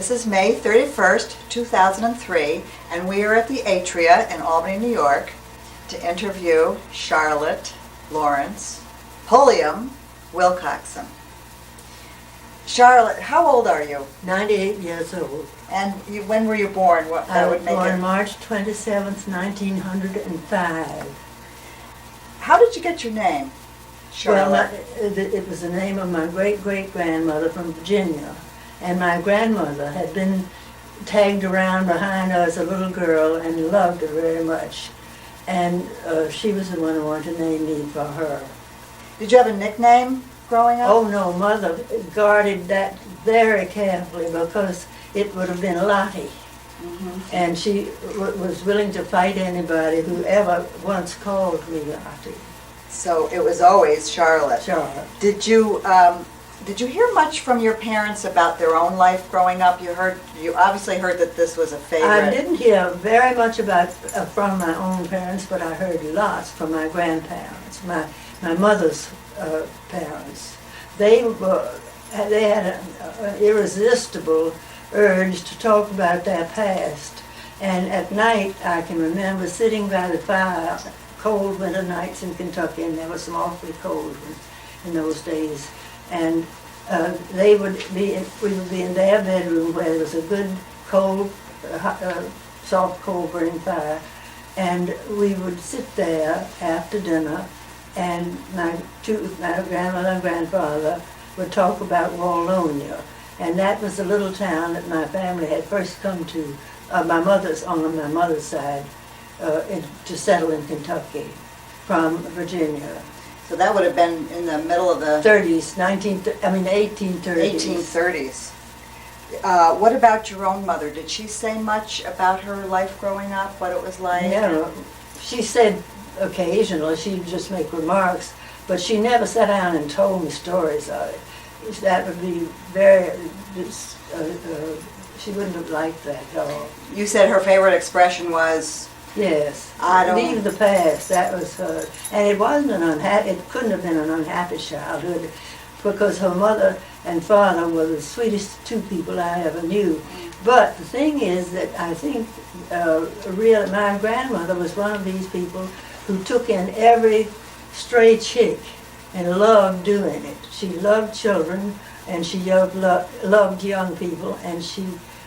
This is May 31st, 2003, and we are at the Atria in Albany, New York, to interview Charlotte Pulliam Wilcoxen. Charlotte, how old are you? 98 years old. And when were you born? I was born March 27th, 1905. How did you get your name, Charlotte? Well, it was the name of my great-great-grandmother from Virginia. And my grandmother had been tagged around behind her as a little girl and loved her very much. And she was the one who wanted to name me for her. Did you have a nickname growing up? Oh no, Mother guarded that very carefully because it would have been Lottie. Mm-hmm. And she was willing to fight anybody who ever once called me Lottie. So it was always Charlotte. Charlotte. Did you hear much from your parents about their own life growing up? You obviously heard that this was a favorite. I didn't hear very much from my own parents, but I heard lots from my grandparents, my mother's parents. They had an irresistible urge to talk about their past. And at night, I can remember sitting by the fire, cold winter nights in Kentucky, and there was some awfully cold in those days. And we would be in their bedroom where there was a good, cold, soft, coal burning fire, and we would sit there after dinner, and my grandmother and grandfather would talk about Wallonia, and that was the little town that my family had first come to, on my mother's side, to settle in Kentucky from Virginia. So that would have been in the middle of the 30s, 1830s. 1830s. What about your own mother? Did she say much about her life growing up, what it was like? No, she said occasionally, she'd just make remarks, but she never sat down and told me stories of it. That would be she wouldn't have liked that at all. You said her favorite expression was, yes, leave the past. That was her, and it wasn't it couldn't have been an unhappy childhood, because her mother and father were the sweetest two people I ever knew. But the thing is that I think my grandmother was one of these people who took in every stray chick and loved doing it. She loved children, and she loved young people, and she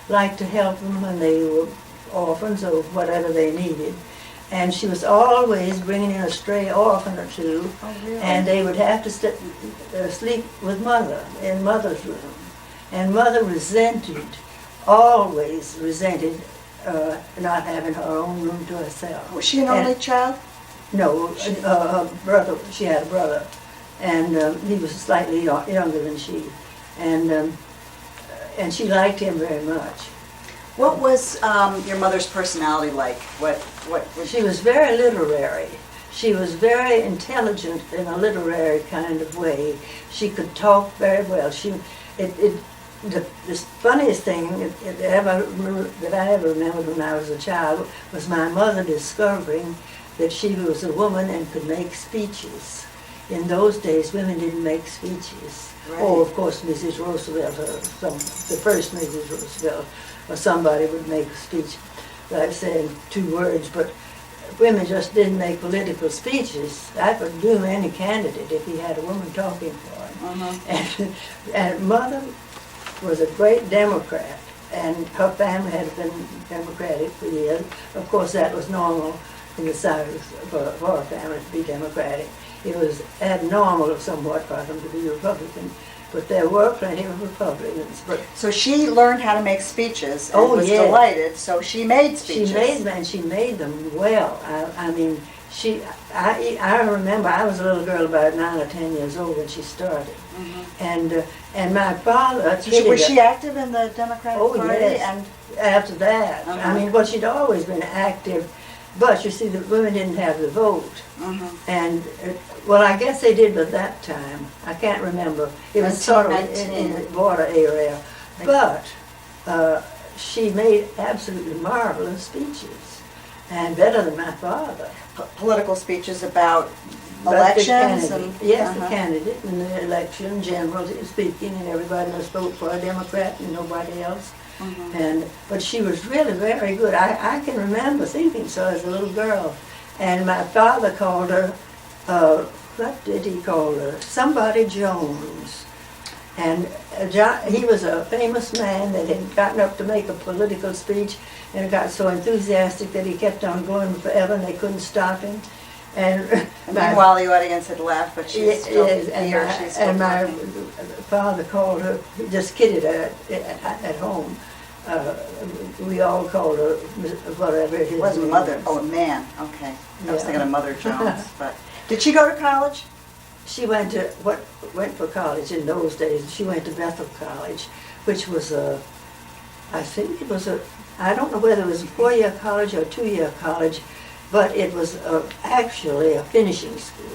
liked to help them when they were orphans or whatever they needed. And she was always bringing in a stray orphan or two, oh, really? And they would have to sleep with Mother in Mother's room. And Mother always resented not having her own room to herself. Was she an only child? No, her brother. She had a brother, and he was slightly younger than she, and she liked him very much. What was your mother's personality like? What She was very literary. She was very intelligent in a literary kind of way. She could talk very well. The funniest thing that I ever remembered when I was a child was my mother discovering that she was a woman and could make speeches. In those days, women didn't make speeches. Right. Oh, of course, Mrs. Roosevelt, the first Mrs. Roosevelt, or somebody would make a speech, like saying 2 words, but women just didn't make political speeches. That would do any candidate if he had a woman talking for him. Uh-huh. And Mother was a great Democrat, and her family had been Democratic for years. Of course, that was normal in the South for a family to be Democratic. It was abnormal somewhat for them to be Republican, but there were plenty of Republicans. But so she learned how to make speeches and was delighted, so she made speeches. She made them well. I remember I was a little girl about 9 or 10 years old when she started. Mm-hmm. And my father... Was she active in the Democratic Party? Yes. And after that. Uh-huh. She'd always been active, but you see, the women didn't have the vote. Uh-huh. And, I guess they did by that time. I can't remember. It was sort of in the border area. But she made absolutely marvelous speeches, and better than my father. Political speeches about elections? The candidate in the election, generally speaking, and everybody must vote for a Democrat and nobody else. But she was really very good. I can remember thinking so as a little girl. And my father called her, what did he call her? Somebody Jones. And he was a famous man that had gotten up to make a political speech and got so enthusiastic that he kept on going forever and they couldn't stop him. And meanwhile, the audience had left, but she's still yes, here. She's still and my talking. father called her, just kidded her at home. We all called her whatever his It wasn't name Mother, was. oh, a man, okay. I was Yeah. thinking of Mother Jones, but, did she go to college? She went for college in those days. She went to Bethel College, which was I think it was I don't know whether it was a 4-year college or a 2-year college, but it was actually a finishing school.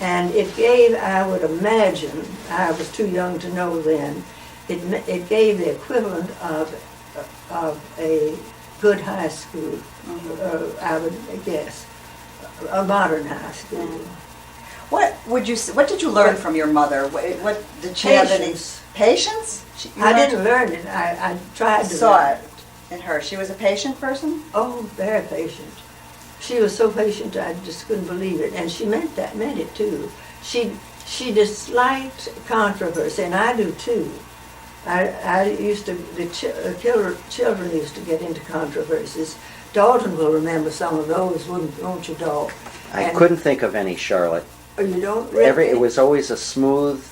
And it gave, I would imagine, I was too young to know then, it gave the equivalent of a good high school, I would guess, a modern high school. What did you learn from your mother? What did she have any Patience. patience? I didn't learn it. I tried to saw learn it in her. She was a patient person? Oh, very patient. She was so patient, I just couldn't believe it. And she meant it too. She disliked controversy, and I do too. I used to, children used to get into controversies. Dalton will remember some of those, won't you, Dal? I couldn't think of any, Charlotte. Oh, you don't really? It was always a smooth,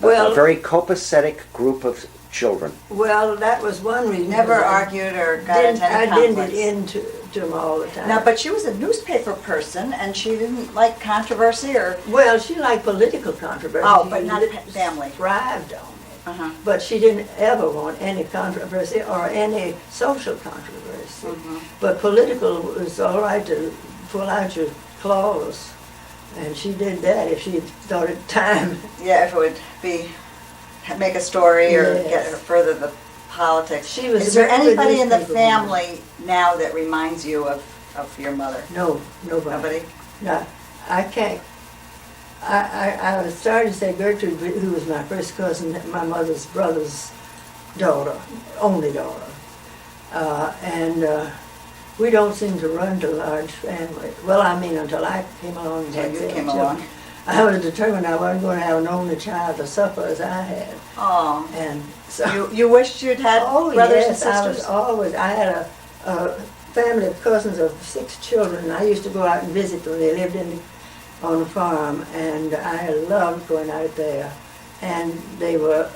Well- a very copacetic group of children. Well, that was one reason. Never because argued or got into I any didn't conflicts? get into them all the time. Now, but she was a newspaper person, and she didn't like controversy or, Well, she liked political controversy. Oh, but not She family. thrived on it. uh-huh. But she didn't ever want any controversy or any social controversy. But political was all right to pull out your claws. And she did that if she thought it time. Yeah, if it would make a story or Yes. get her further the politics. She was Is there a very good anybody in the newspaper woman. family now that reminds you of your mother? No, nobody. Nobody? No, I can't. I was starting to say Gertrude, who was my first cousin, my mother's brother's daughter, only daughter. We don't seem to run to large families. Well, I mean, until I came along and had Until you real came children. along. I was determined I wasn't going to have an only child to suffer as I had. Oh, And so. you wished you'd had Oh, brothers yes, and sisters? I had a family of cousins of 6 children, and I used to go out and visit them. They lived on a farm, and I loved going out there. And they were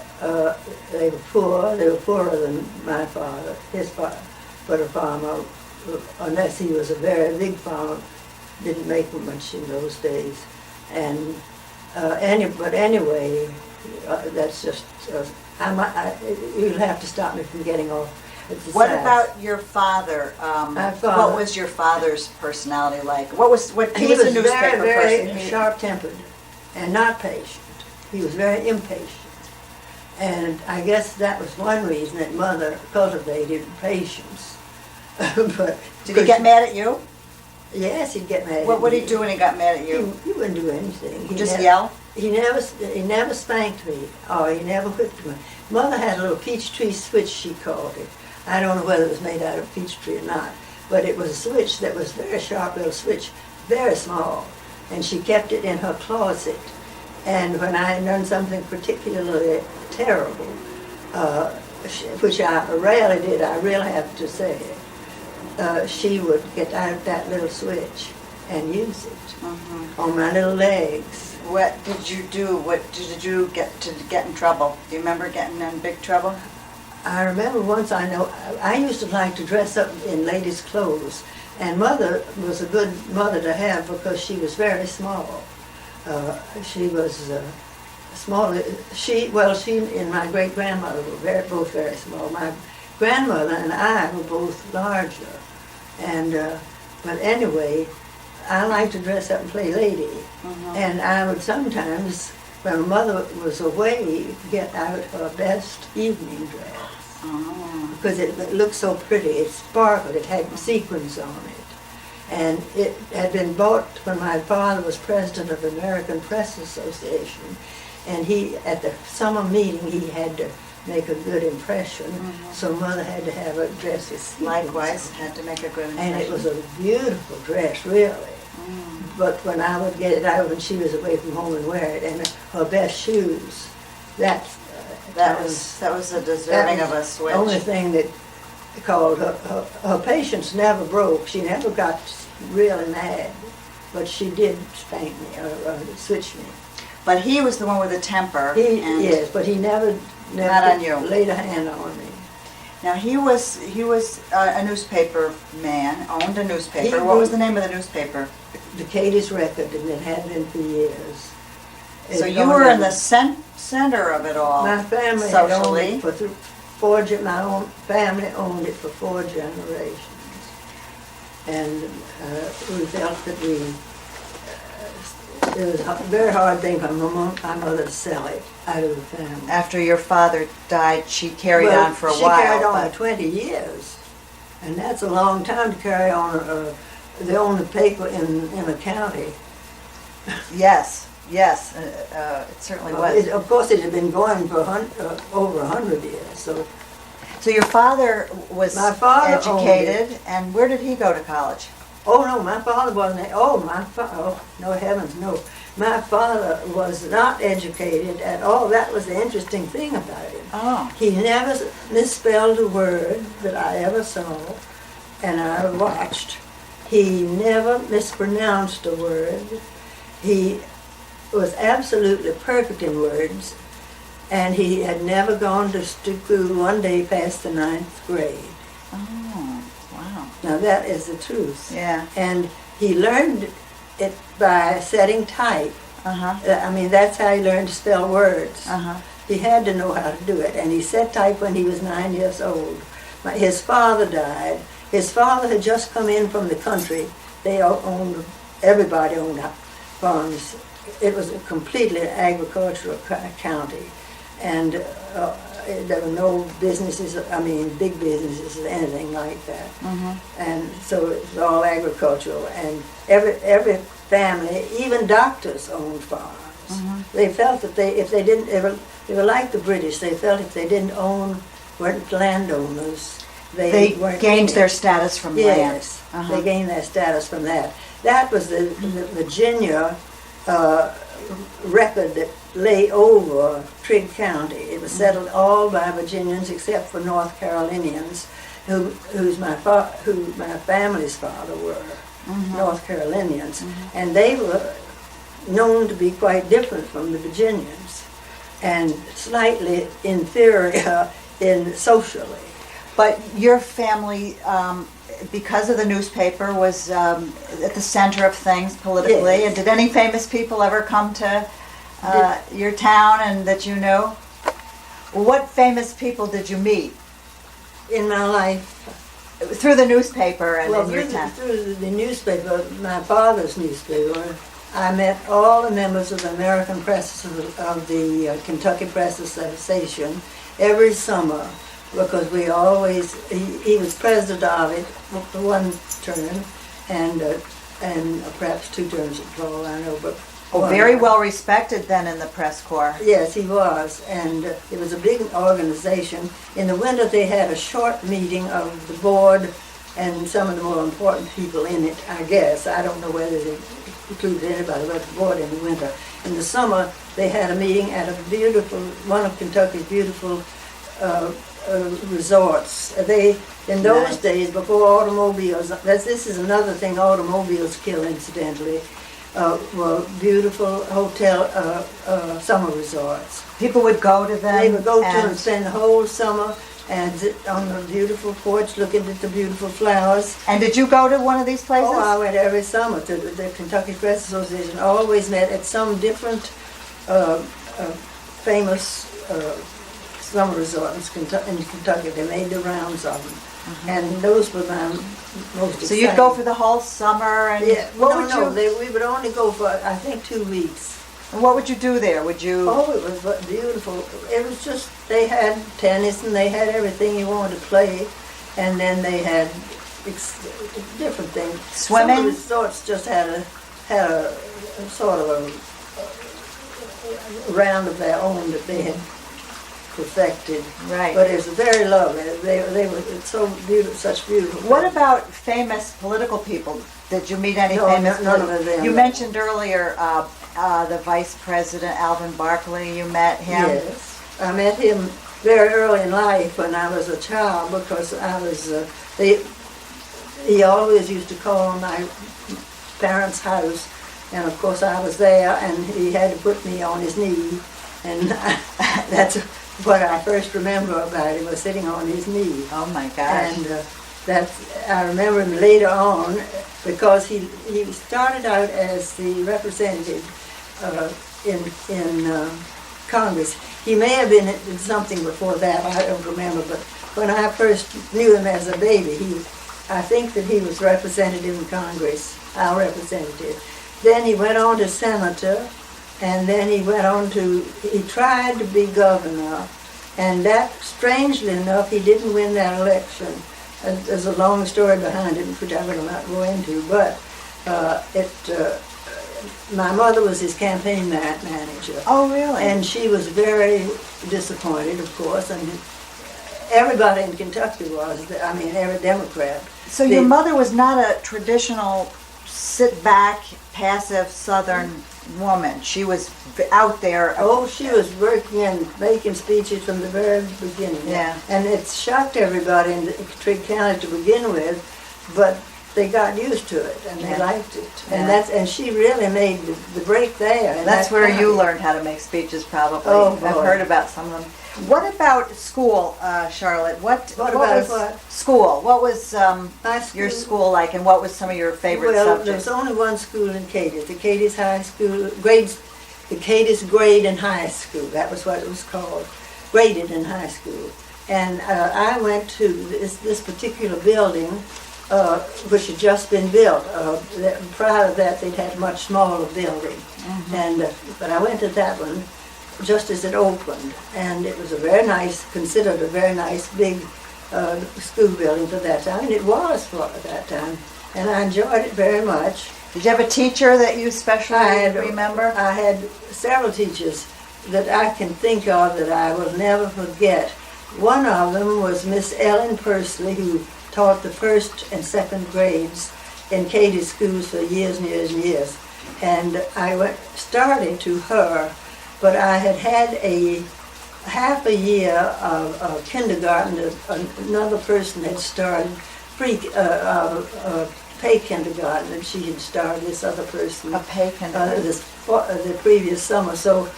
poor. They were poorer than my father, his father, but a farmer, unless he was a very big farmer, didn't make much in those days. And but anyway, that's just you'll have to stop me from getting off. at the What sides. about your father? My What father- was your father's personality like? He He was a was newspaper very, person. very sharp-tempered and not patient. He was very impatient. And I guess that was one reason that Mother cultivated patience. But Did he get mad at you? Yes, he'd get mad at What would he me. do when he got mad at you? He wouldn't do anything. He Just never- yell? He never spanked me, or he never whipped me. Mother had a little peach tree switch, she called it. I don't know whether it was made out of peach tree or not, but it was a switch that was very sharp little switch, very small, and she kept it in her closet. And when I had done something particularly terrible, which I rarely did, I really have to say, she would get out that little switch and use it on my little legs. What did you do? What did you get in trouble? Do you remember getting in big trouble? I remember once, I used to like to dress up in ladies' clothes, and Mother was a good mother to have because she was very small. She was small. She and my great-grandmother were both very small. My grandmother and I were both larger. And, but anyway, I liked to dress up and play lady. And I would sometimes, when Mother was away, get out her best evening dress. Because it looked so pretty. It sparkled. It had sequins on it. And it had been bought when my father was president of the American Press Association. And at the summer meeting, he had to make a good impression. So Mother had to have it dressed as Likewise, had to make a good impression. and it was a beautiful dress, really. But when I would get it out when she was away from home and wear it, and her best shoes, that was a deserving of a switch. the only thing that called her patience never broke. She never got really mad, but she did spank me or switch me. But he was the one with the temper. Yes, but he never Not on you. laid a hand on me. Now he was a newspaper man, owned a newspaper. He What was was- the name of the newspaper? The Katie's Record, and it had been for years. So It you were in the gone center of it all. My family had owned socially. it for my own family owned it for 4 generations, and we felt that it was a very hard thing for my mother to sell it out of the family. After your father died, she carried Well, on for a she while. carried on but- 20 years, and that's a long time to carry on. They own the paper in a county. Yes, yes, it certainly was. Of course, it had been going for over 100 years. So your father was My father owned educated, and where did he go to college? Oh no, my father wasn't. Oh no, heavens, no. My father was not educated at all. That was the interesting thing about him. Oh. He never misspelled a word that I ever saw, and I watched. He never mispronounced a word. He was absolutely perfect in words, and he had never gone to school one day past the 9th grade. Oh, wow. Now that is the truth. Yeah. And he learned it by setting type. Uh-huh. I mean, that's how he learned to spell words. Uh-huh. He had to know how to do it, and he set type when he was 9 years old. His father died. His father had just come in from the country. Everybody owned farms. It was a completely agricultural county, and there were no businesses, big businesses or anything like that. And so it was all agricultural, and every family, even doctors owned farms. They felt that they were like the British. They felt if they weren't landowners, They weren't gained in their it. status from land. Yes, Uh-huh. they gained their status from that. That was the Virginia record that lay over Trigg County. It was settled all by Virginians except for North Carolinians, who my family's father were, North Carolinians, and they were known to be quite different from the Virginians, and slightly inferior in socially. But your family, because of the newspaper, was at the center of things politically. Yes. And did any famous people ever come to your town and that you know? What famous people did you meet In my life, through the newspaper and well, in your town? through the newspaper, my father's newspaper, I met all the members of the American Press of the Kentucky Press Association every summer, because he was president of it for one term, and perhaps 2 terms for all I know. But Very well respected then in the press corps. Yes, he was, and it was a big organization. In the winter, they had a short meeting of the board and some of the more important people in it, I guess. I don't know whether they included anybody but the board in the winter. In the summer, they had a meeting at one of Kentucky's beautiful resorts. In those Nice. days, before automobiles, this is another thing automobiles kill incidentally, were beautiful hotel summer resorts. People would go to them. They would go to and and spend the whole summer and sit on the beautiful porch looking at the beautiful flowers. And did you go to one of these places? Oh, I went every summer to the Kentucky Press Association. Always met at some different famous summer resort in Kentucky. They made the rounds of them. And those were my most exciting. So you'd go for the whole summer and Yeah, what we would only go for, I think, 2 weeks. And what would you do there? Would you? Oh, it was beautiful. It was just, they had tennis and they had everything you wanted to play. And then they had different things. Swimming? Some of the resorts just had a sort of a round of their own that they had perfected. Right. But it was very lovely. They were so beautiful, such beautiful. What about famous political people? Did you meet any No, famous? none of them. You mentioned earlier the Vice President Alvin Barkley. You met him. Yes, I met him very early in life when I was a child because I was. He always used to call on my parents' house, and of course I was there, and he had to put me on his knee, and that's what I first remember about him, was sitting on his knee. Oh my gosh. And I remember him later on because he started out as the representative in Congress. He may have been in something before that, I don't remember, but when I first knew him as a baby, I think that he was representative in Congress, our representative. Then he went on to senator, and then he tried to be governor, and that, strangely enough, he didn't win that election. There's a long story behind it, which I will not go into, but my mother was his campaign manager. Oh, really? And she was very disappointed, of course, and everybody in Kentucky was, every Democrat. So your mother was not a traditional sit-back, passive Southern woman. She was out there. Oh, she was working and making speeches from the very beginning. Yeah. And it shocked everybody in Trigg County to begin with, but they got used to it and they liked it. And Yeah. and she really made the break there. in That's that where county. you learned how to make speeches, probably. Oh, I've boy. heard about some of them. What about school, Charlotte? What about was what? school? What was My your school- school like, and what was some of your favorite Well, subjects? there was only one school in Cadiz, the Cadiz High School, the Cadiz Grade and High School, that was what it was called, graded in high school. And I went to this particular building, which had just been built. Prior to that, they'd had a much smaller building. But I went to that one just as it opened, and it was considered a very nice big school building for that time, and it was for that time, and I enjoyed it very much. Did you have a teacher that you especially remember? I had several teachers that I can think of that I will never forget. One of them was Miss Ellen Pursley, who taught the first and second grades in Cadiz schools for years and years and years. And I started to her, but I had a half a year of kindergarten. Another person had started pay kindergarten, and she had started, this other person. A pay kindergarten. The previous summer. So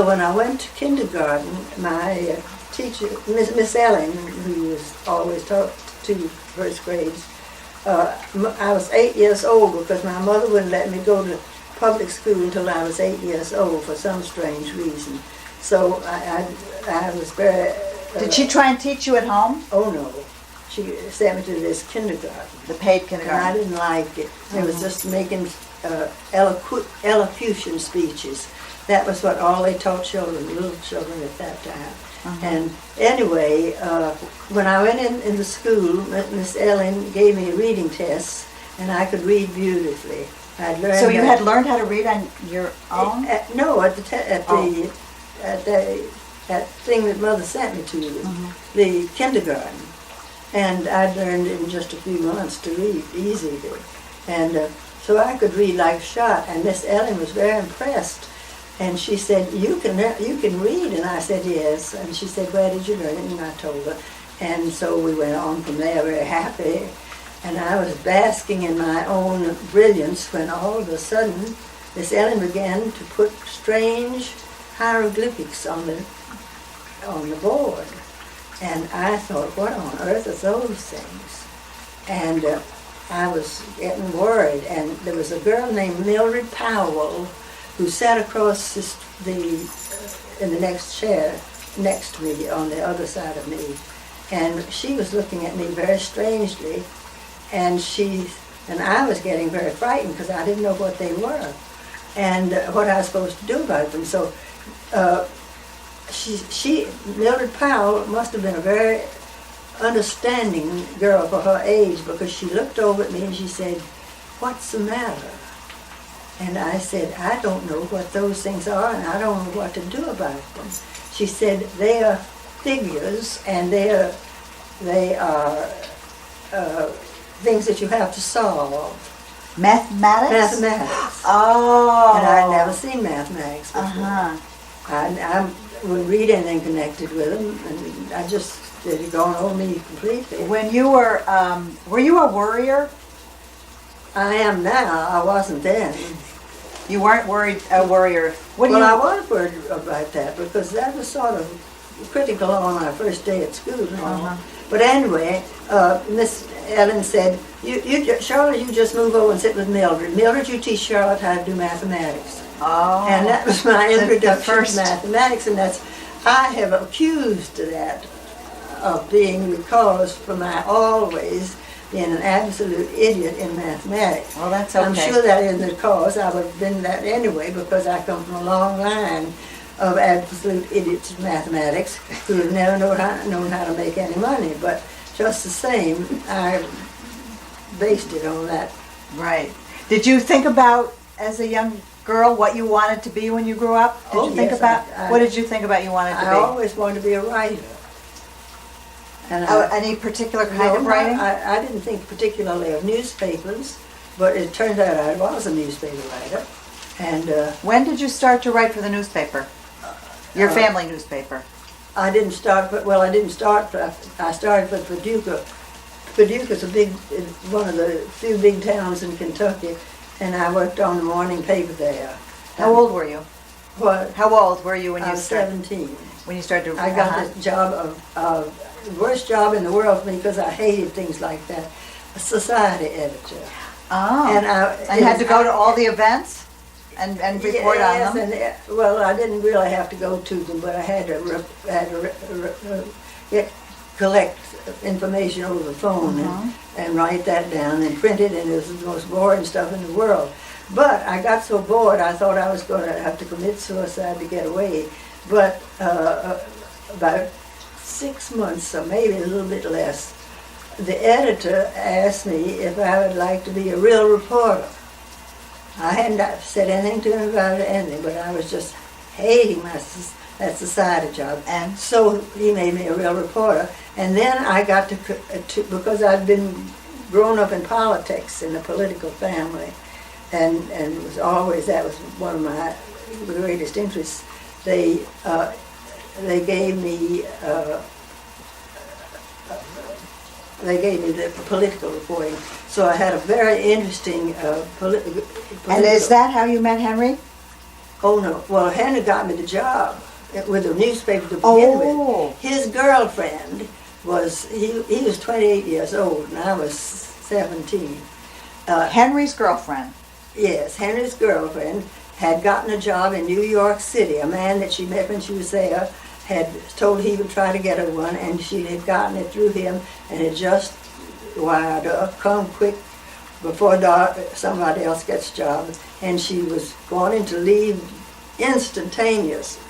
when I went to kindergarten, my teacher, Miss Ellen, who was always taught to first grades, I was 8 years old because my mother wouldn't let me go to public school until I was 8 years old for some strange reason. So I was very... Did she try and teach you at home? Oh, no. She sent me to this kindergarten. The paid And I kindergarten. didn't like it. It was just making elocution speeches. That was what all they taught children, little children at that time. And anyway, when I went in the school, Miss Ellen gave me reading tests, and I could read beautifully. I'd learned. So you had learned how to read on your own? No, at that thing that Mother sent me to, the kindergarten. And I learned in just a few months to read easily. And so I could read like a shot, and Miss Ellen was very impressed. And she said, you can read? And I said, yes. And she said, where did you learn it? And I told her. And so we went on from there very happy. And I was basking in my own brilliance when all of a sudden Miss Ellen began to put strange hieroglyphics on the board. And I thought, what on earth are those things? And I was getting worried. And there was a girl named Mildred Powell who sat across in the next chair next to me on the other side of me. And she was looking at me very strangely. And I was getting very frightened because I didn't know what they were and what I was supposed to do about them. So Mildred Powell must have been a very understanding girl for her age, because she looked over at me and she said, what's the matter? And I said, I don't know what those things are, and I don't know what to do about them. She said, they are figures, and they are things that you have to solve. Mathematics? Mathematics. Oh. And I'd never seen mathematics before. Uh-huh. I wouldn't read anything connected with them, and I just, it had gone over me completely. When you were you a worrier? I am now, I wasn't then. You weren't a worrier. What do Well, I you? was worried about that, because that was sort of critical on my first day at school and all. Uh-huh. But anyway, Miss Ellen said, Charlotte, you just move over and sit with Mildred. Mildred, you teach Charlotte how to do mathematics. Oh. And that was my The introduction first- to mathematics, and I have accused that of being the cause for my always being an absolute idiot in mathematics. Well, that's okay. I'm sure that isn't the cause. I would have been that anyway, because I come from a long line of absolute idiots in mathematics who have never known how to make any money. But just the same, I based it on that. Right. Did you think about, as a young girl, what you wanted to be when you grew up? Did Oh, you think yes, about, I- what did you think about you wanted to I be? always wanted to be a writer. And Any particular kind of no, writing? I didn't think particularly of newspapers, but it turned out I was a newspaper writer. And When did you start to write for the newspaper? Your family newspaper? I didn't start, I didn't start, I started with Paducah. Paducah's one of the few big towns in Kentucky, and I worked on the morning paper there. How old were you? What? How old were you when I you was started? 17. When you started to? I got the job of the worst job in the world for me, because I hated things like that, a society editor. Oh. And And had to go to all the events and report Yes, on them? and, well, I didn't really have to go to them, but I had to collect information over the phone and write that down and print it, and it was the most boring stuff in the world. But I got so bored, I thought I was going to have to commit suicide to get away. But about 6 months, or maybe a little bit less, the editor asked me if I would like to be a real reporter. I hadn't said anything to him about anything, but I was just hating that society job. And? So he made me a real reporter. And then I got to because I'd been grown up in politics, in a political family, and was always, that was one of my greatest interests. They gave me the political reporting, so I had a very interesting political. And is that how you met Henry? Oh no! Well, Henry got me the job with the newspaper to begin Oh. with. His girlfriend he was 28 years old, and I was 17. Henry's girlfriend. Yes, Henry's girlfriend had gotten a job in New York City. A man that she met when she was there had told he would try to get her one, and she had gotten it through him, and had just wired up, come quick before dark, somebody else gets a job, and she was wanting to leave instantaneously.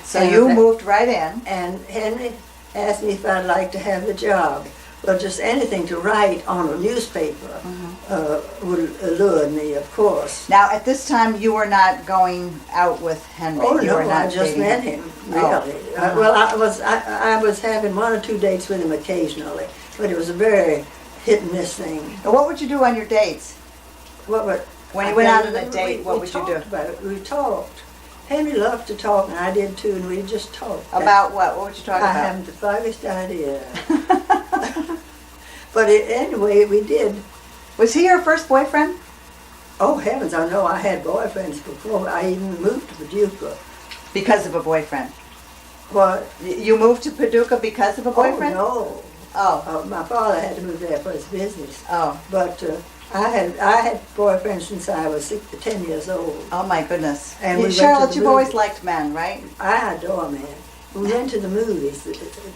So you moved right in. And Henry asked me if I'd like to have the job. Well, just anything to write on a newspaper would allure me, of course. Now, at this time, you were not going out with Henry. Oh You no, were not I just dating met him. him, Oh. really. Well, I was having 1 or 2 dates with him occasionally, but it was a very hit and miss thing. Now, what would you do on your dates? What When you went out on a date, what would you do? We talked. Henry loved to talk, and I did too, and we just talked. About what? What would you talk I about? haven't the foggiest idea. But anyway, we did. Was he your first boyfriend? Oh heavens, I know I had boyfriends before I even moved to Paducah. Because of a boyfriend. What? You moved to Paducah because of a boyfriend? Oh Oh. no. My father had to move there for his business. Oh. But I had boyfriends since I was 10 years old. Oh my goodness. And we went to Charlotte, the you've always movies. liked men, right? I adore men. We went to the movies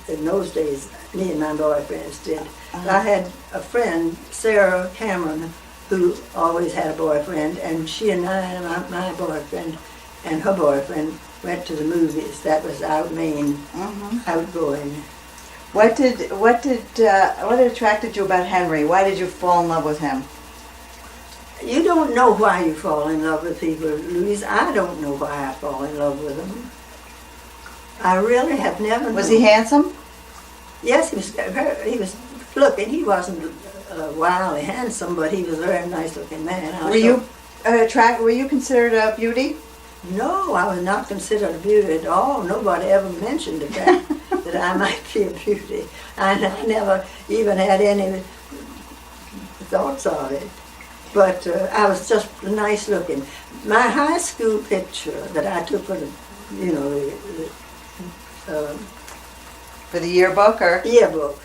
in those days, me and my boyfriends did. I had a friend, Sarah Cameron, who always had a boyfriend, and she and my boyfriend and her boyfriend went to the movies. That was our main outgoing. What attracted you about Henry? Why did you fall in love with him? You don't know why you fall in love with people, Louise. I don't know why I fall in love with them. I really have never known. Was he handsome? Yes, he was looking. He wasn't wildly handsome, but he was a very nice looking man. Were you considered a beauty? No, I was not considered a beauty at all. Nobody ever mentioned the fact that I might be a beauty. I never even had any thoughts of it. But I was just nice looking. My high school picture that I took for the, For the yearbook, or? yearbook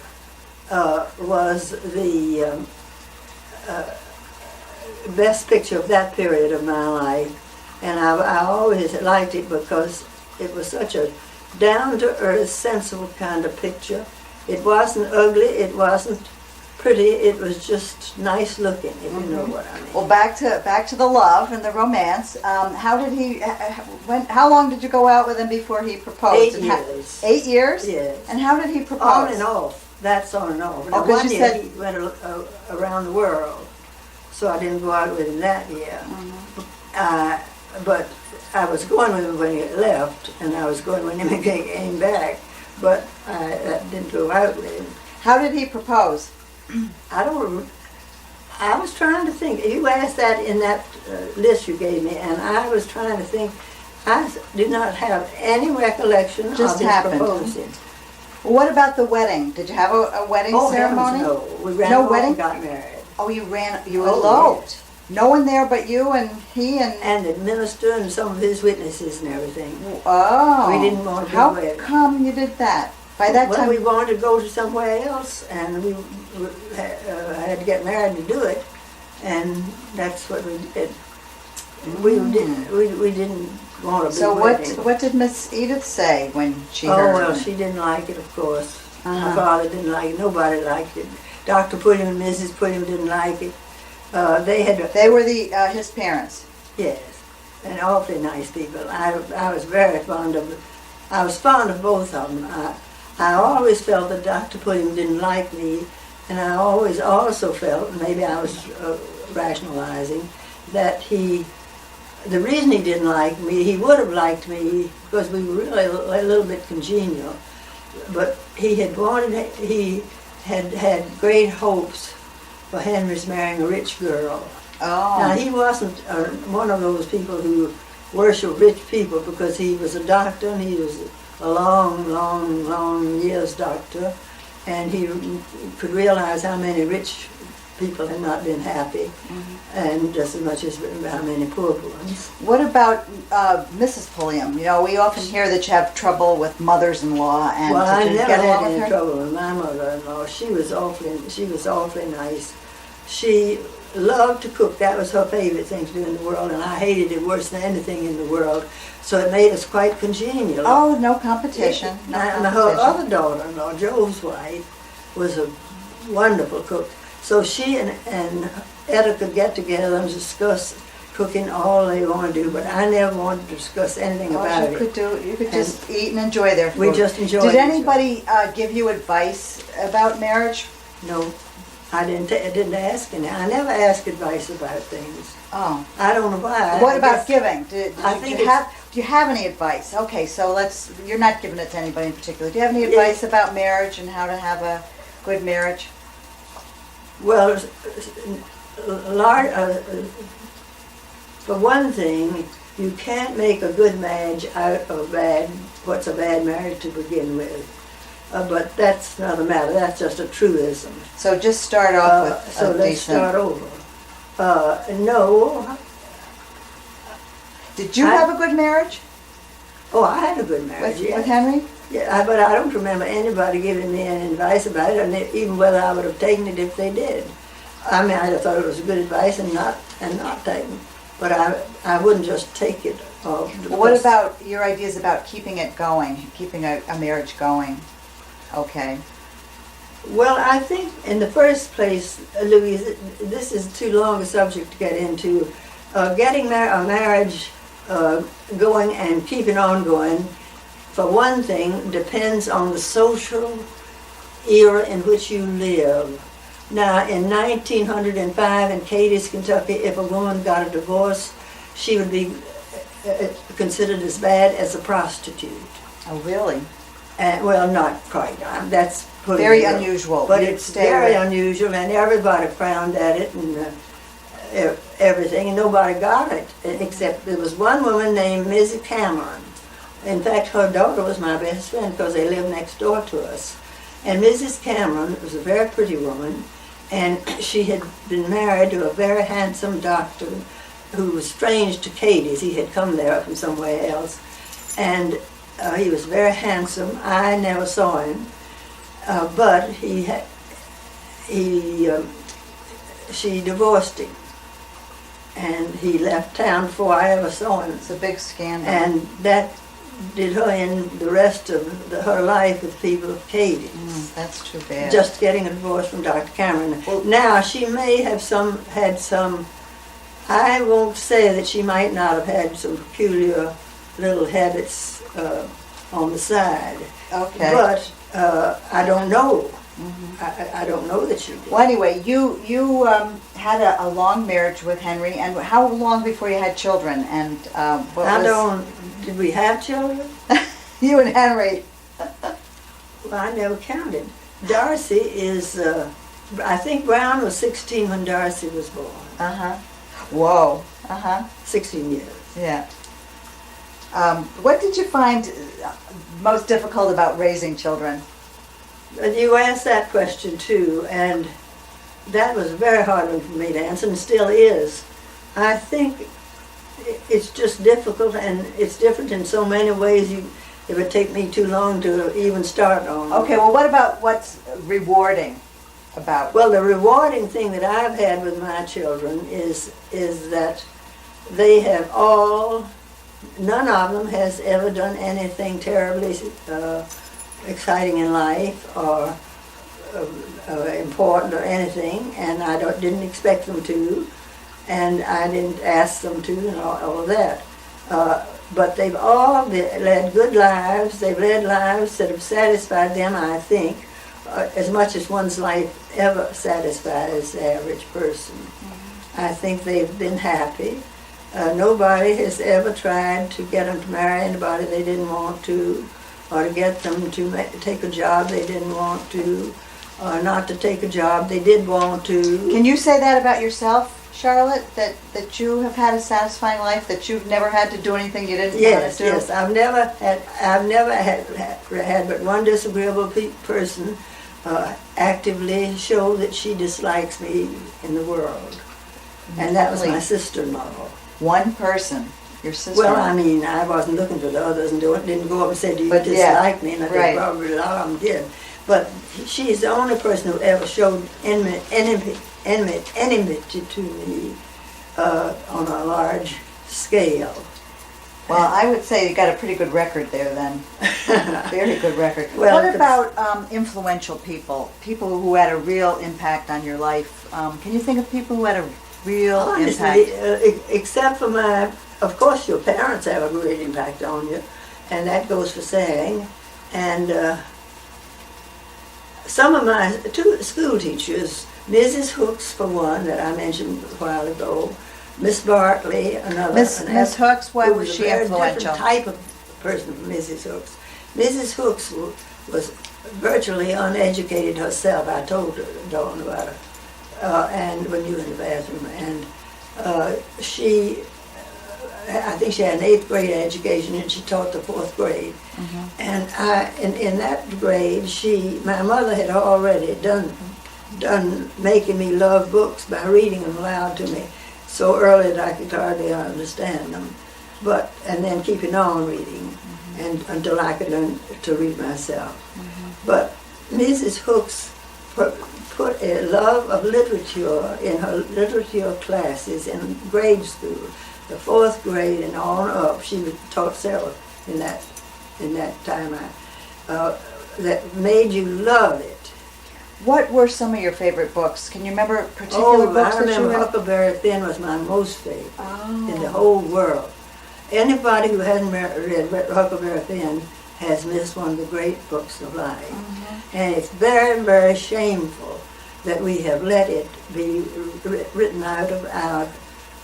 was the best picture of that period of my life. And I always liked it because it was such a down-to-earth, sensible kind of picture. It wasn't ugly, it wasn't pretty, it was just nice looking, if you know what I mean. Well, back to the love and the romance. How long did you go out with him before he proposed? 8 years. 8 years? Yes. And how did he propose? On and off. That's on and off. Now, 'cause one you year said- he went around the world, so I didn't go out with him that year. But I was going with him when he left, and I was going when he came back, but I didn't go out with him. How did he propose? I was trying to think. You asked that in that list you gave me, and I was trying to think. I did not have any recollection Just of his happened. proposing. What about the wedding? Did you have a wedding ceremony? Heavens, no. We ran No off wedding? and got married. Oh, you Oh, eloped. No one there but you and he and. And the minister and some of his witnesses and everything. Oh. We didn't want a big How wedding. come you did that? By that Well, time. we wanted to go to somewhere else, and we had to get married to do it, and that's what we did. We didn't want a big So wedding. what did Miss Edith say when she Oh, heard? well, she didn't like it, of course. My Uh-huh. father didn't like it. Nobody liked it. Dr. Pulliam and Mrs. Pulliam didn't like it. They were his parents. Yes, and awfully nice people. I was very fond of. I was fond of both of them. I always felt that Dr. Pulliam didn't like me, and I always also felt, maybe I was rationalizing, that the reason he didn't like me, he would have liked me because we were really a little bit congenial, but he had had great hopes for Henry's marrying a rich girl. Oh. Now, he wasn't one of those people who worship rich people because he was a doctor, and he was a long years doctor, and he could realize how many rich people had not been happy, and just as much as how many poor ones. What about Mrs. Pulliam? You know, we often hear that you have trouble with mothers-in-law, and Well, I did you never get had along with any her? trouble with my mother-in-law. She was awfully nice. She loved to cook. That was her favorite thing to do in the world, and I hated it worse than anything in the world. So it made us quite congenial. Oh, no competition. No And her competition. other daughter-in-law, Joe's wife, was a wonderful cook. So she and Etta could get together and discuss cooking all they want to do, but I never wanted to discuss anything All about you it. could do, you could And just eat and enjoy their food. we just enjoyed Did each anybody give you advice about marriage? No, I didn't ask any. I never asked advice about things. Oh. I don't know why. What I about guess- giving? I think it's- Do you have any advice? Okay, so you're not giving it to anybody in particular. Do you have any advice about marriage and how to have a good marriage? Well, for one thing, you can't make a good marriage out of what's a bad marriage to begin with. But that's not a matter. That's just a truism. So just start off with So a let's decent. start over. No. Did you have a good marriage Oh, I had a good marriage. with, yeah. with Henry? Yeah, but I don't remember anybody giving me any advice about it, and even whether I would have taken it if they did. I mean, I'd have thought it was good advice and not taken. But I wouldn't just take it. What about your ideas about keeping it going, keeping a marriage going? Okay. Well, I think in the first place, Louise, this is too long a subject to get into. Getting a marriage going and keeping on going, for one thing, depends on the social era in which you live. Now, in 1905 in Cadiz, Kentucky, if a woman got a divorce, she would be considered as bad as a prostitute. Oh, really? Well, not quite. That's putting Very it up. unusual. But You'd it's stay very with- unusual, and everybody frowned at it and everything, and nobody got it except there was one woman named Mrs. Cameron. In fact, her daughter was my best friend because they lived next door to us. And Mrs. Cameron was a very pretty woman, and she had been married to a very handsome doctor who was strange to Katie's. He had come there from somewhere else, and he was very handsome. I never saw him, but she divorced him, and he left town before I ever saw him. It's a big scandal. And that did her in the rest of her life with people of Katie's. That's too bad. Just getting a divorce from Dr. Cameron. Now, she may have had some, I won't say that she might not have had some peculiar little habits on the side. Okay. But I don't know. I don't know that she did. Well, anyway, you had a long marriage with Henry, and how long before you had children? And Did we have children? You and Henry. Well, I never counted. Darcy is, I think Brown was 16 when Darcy was born. Uh-huh. Whoa. Uh-huh. 16 years. Yeah. What did you find most difficult about raising children? But you asked that question too, and that was a very hard one for me to answer, and still is. I think it's just difficult, and it's different in so many ways. It would take me too long to even start on. Okay, well, what about what's rewarding about? Well, the rewarding thing that I've had with my children is that they have all, none of them has ever done anything terribly exciting in life or important or anything, and I didn't expect them to, and I didn't ask them to, and all of that. But they've all led good lives. They've led lives that have satisfied them, I think, as much as one's life ever satisfies the average person. I think they've been happy. Nobody has ever tried to get them to marry anybody they didn't want to, or to get them to take a job they didn't want to, or not to take a job they did want to. Can you say that about yourself, Charlotte? That you have had a satisfying life, that you've never had to do anything you didn't want to do? Yes. I've never had but one disagreeable person actively show that she dislikes me in the world, and that was my Really? sister-in-law. One person, your sister. Well, I mean, I wasn't looking for the others and didn't go up and say, do you But, yeah, dislike me? And I think right. probably a lot of them did. But she's the only person who ever showed enmity to me on a large scale. Well, I would say you got a pretty good record there then. Very good record. Well, What about influential people? People who had a real impact on your life? Can you think of people who had a real Honestly, impact? except for of course your parents have a great impact on you, and that goes for saying. And some of my two school teachers, Mrs. Hooks for one, that I mentioned a while ago, Miss Bartley, another. Miss Hooks, why who was she a very influential? different type of person from Mrs. Hooks. Mrs. Hooks was virtually uneducated herself. I told Dawn about her. And when you were in the bathroom, and I think she had an 8th grade education, and she taught the 4th grade. Mm-hmm. And in that grade, my mother had already done making me love books by reading them aloud to me so early that I could hardly understand them, and then keeping on reading, and until I could learn to read myself. But Mrs. Hooks put a love of literature in her literature classes in grade school, the 4th grade and on up. She taught several in that time, that made you love it. What were some of your favorite books? Can you remember particular books I that you remember read? Huckleberry Finn was my most favorite in the Oh. whole world. Anybody who hasn't read Huckleberry Finn has missed one of the great books of life. And it's very, very shameful that we have let it be written out of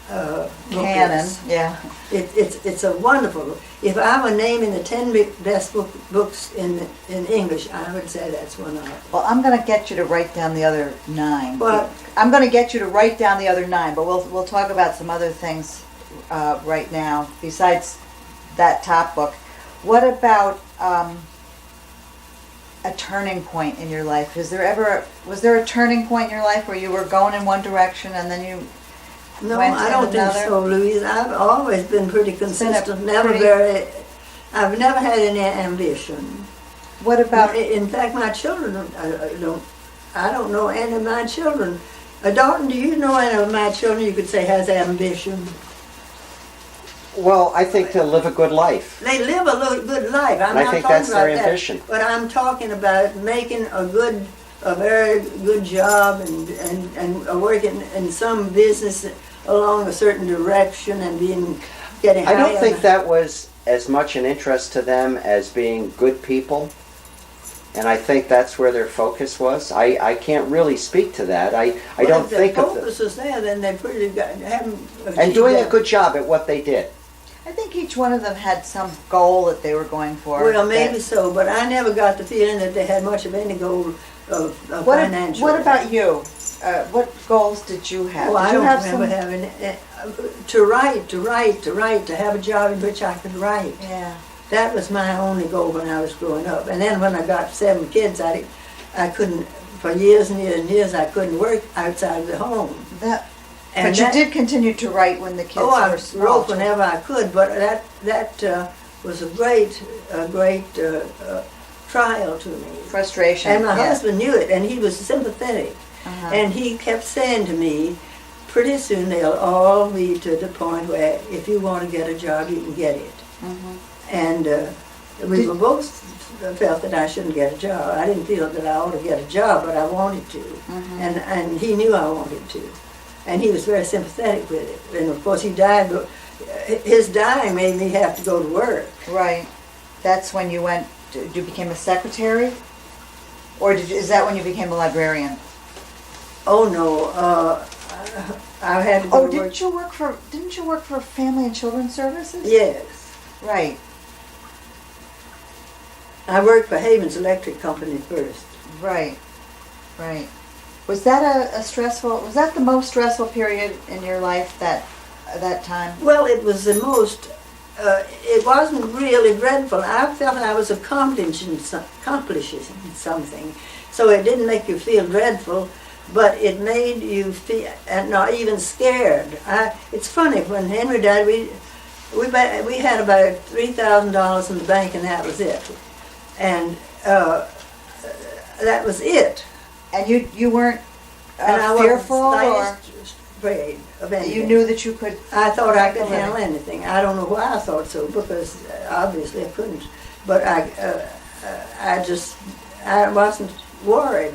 Canon, booklets. yeah. It's a wonderful. If I were naming the 10 best books in English, I would say that's one of them. Well, I'm gonna get you to write down the other 9. What? I'm gonna get you to write down the other 9, but we'll talk about some other things right now besides that top book. What about a turning point in your life? Was there a turning point in your life where you were going in one direction and then you No, went I in don't think another? so, Louise. I've always been pretty consistent. I've never had any ambition. What about In fact, my children, I don't know any of my children. Dalton, do you know any of my children you could say has ambition? Well, I think to live a good life. They live a good life. I'm And I not think talking that's about their that. ambition. But I'm talking about making a very good job and working in some business along a certain direction and getting I high don't on think the- that was as much an interest to them as being good people. And I think that's where their focus was. I can't really speak to that. I don't think If of the focus is there, then they haven't and achieved doing a that. good job at what they did. I think each one of them had some goal that they were going for. Well, maybe that- so, but I never got the feeling that they had much of any goal of financial. What about you? What goals did you have? Well, Did I you don't have remember some? having to write, to have a job in which I could write. Yeah. That was my only goal when I was growing up. And then when I got 7 kids, I couldn't, for years and years and years, I couldn't work outside of the home. That, And but you that- did continue to write when the kids Oh, I were small. wrote too. whenever I could, but that was a great trial to me. Frustration. And my yeah. husband knew it, and he was sympathetic. Uh-huh. And he kept saying to me, pretty soon they'll all be to the point where if you want to get a job, you can get it. Mhm. And we were both felt that I shouldn't get a job. I didn't feel that I ought to get a job, but I wanted to. And he knew I wanted to. And he was very sympathetic with it. And of course he died, but his dying made me have to go to work. Right. That's when you went. You became a secretary, or is that when you became a librarian? Oh no, I had to go Oh, to work. Didn't you work for Family and Children's Services? Yes. Right. I worked for Havens Electric Company first. Right. Right. Was that a stressful? Was that the most stressful period in your life that time? Well, it was the most, it wasn't really dreadful. I felt I was accomplishing something. So it didn't make you feel dreadful, but it made you feel, not even scared. It's funny, when Henry died, we had about $3,000 in the bank, and that was it. And that was it. And you weren't And I fearful, wasn't or afraid of anything. you knew that you could. I thought I could Okay. handle anything. I don't know why I thought so, because obviously I couldn't. But I wasn't worried.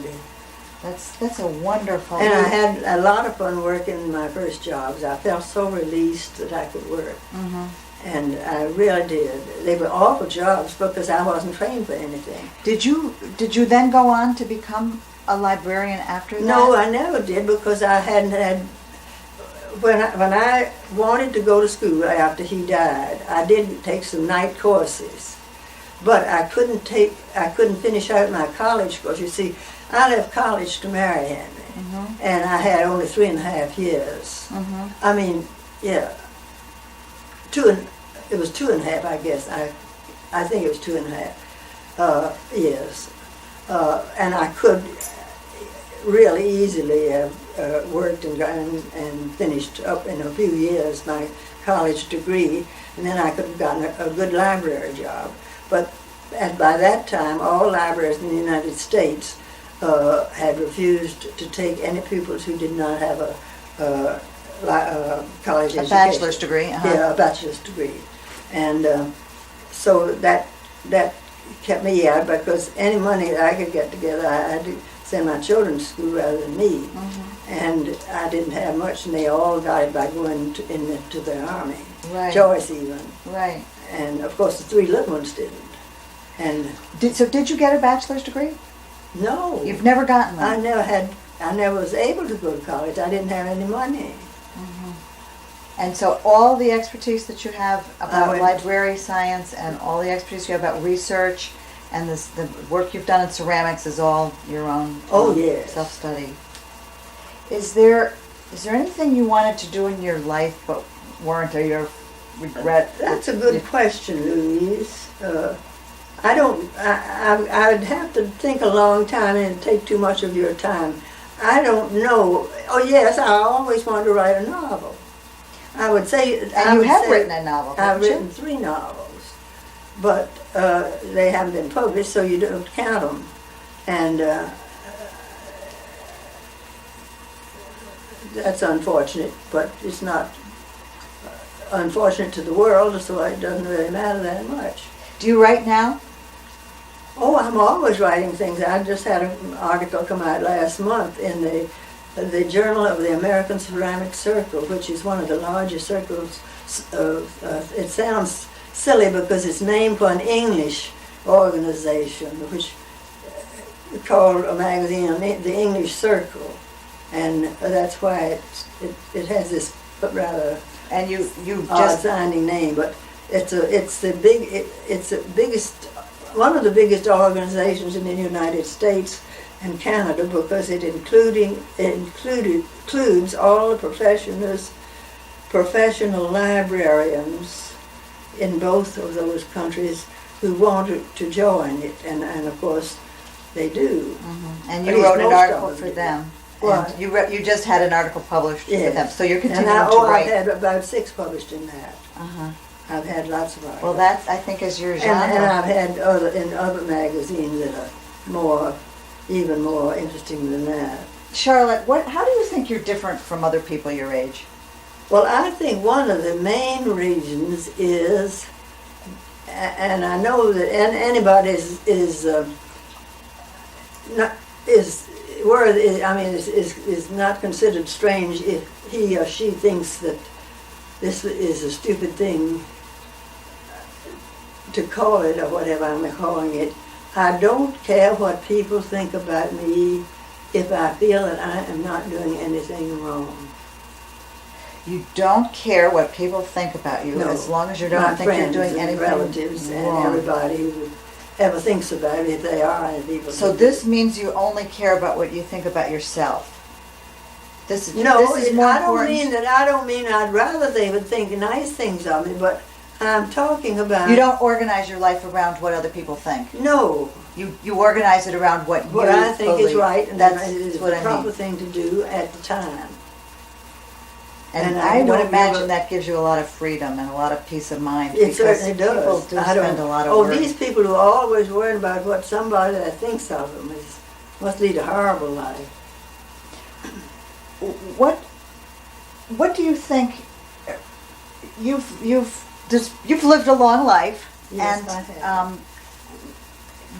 That's a wonderful. And I had a lot of fun working in my first jobs. I felt so released that I could work. Mhm. And I really did. They were awful jobs because I wasn't trained for anything. Did you then go on to become a librarian after that? No, I never did, because I hadn't had. When I wanted to go to school after he died, I did take some night courses, but I couldn't finish out my college course. You see, I left college to marry Henry, and I had only 3.5 years. Mhm. I mean, yeah, it was 2.5, I guess. I think it was 2.5 years, and I could really easily have worked and finished up in a few years my college degree, and then I could have gotten a good library job. But by that time, all libraries in the United States had refused to take any pupils who did not have a college A education. bachelor's degree. Uh-huh. Yeah, a bachelor's degree. And so that kept me out, because any money that I could get together, I had to send my children to school rather than me. And I didn't have much, and they all got it by going into the army. Right. Joyce even. Right. And of course the 3 little ones didn't. And Did you get a bachelor's degree? no, You've never gotten one. I never was able to go to college. I didn't have any money. And so all the expertise that you have about went- library science and all the expertise you have about research and the work you've done in ceramics is all your own Oh, yes. self-study. Is there anything you wanted to do in your life but weren't, or you regret? That's a good question, Louise. I'd have to think a long time and take too much of your time. I don't know. Oh yes, I always wanted to write a novel. I would say. And you have written a novel, I've haven't you? written 3 novels, but they haven't been published, so you don't count them. And that's unfortunate, but it's not unfortunate to the world, so it doesn't really matter that much. Do you write now? Oh, I'm always writing things. I just had an article come out last month in the Journal of the American Ceramic Circle, which is one of the largest circles. It sounds silly because it's named for an English organization, which called a magazine the English Circle, and that's why it has this rather And you just just sounding name, but it's the biggest, one of the biggest organizations in the United States and Canada, because it includes all the professional librarians in both of those countries who wanted to join it, and of course they do. and At you least wrote an most of article them for do. them. What? And you just had an article published with them, so you're And continuing to I've write. had about 6 published in that. Uh-huh. I've had lots of articles. Well, that I think is your And genre. I've had in other magazines that are even more interesting than that. Charlotte, how do you think you're different from other people your age? Well, I think one of the main reasons is, and I know that anybody is not considered strange if he or she thinks that this is a stupid thing to call it, or whatever I'm calling it. I don't care what people think about me if I feel that I am not doing anything wrong. You don't care what people think about you, No. as long as you My don't think you're friends doing and anything relatives wrong. and everybody who ever thinks about it, if they are any people. So who- this means you only care about what you think about yourself. This is No, this is more I don't important. mean that. I don't mean I'd rather they would think nice things of me, but I'm talking about. You don't organize your life around what other people think. No, You organize it around what I think is believe. right, and That's it is what the I proper mean. thing to do at the time. And and I I would don't imagine give a- that gives you a lot of freedom and a lot of peace of mind. It because certainly does. People do I don't- spend a lot of Oh, work. these people who are always worried about what somebody that thinks of them must lead a horrible life. What do you think? You've lived a long life, Yes, and I have.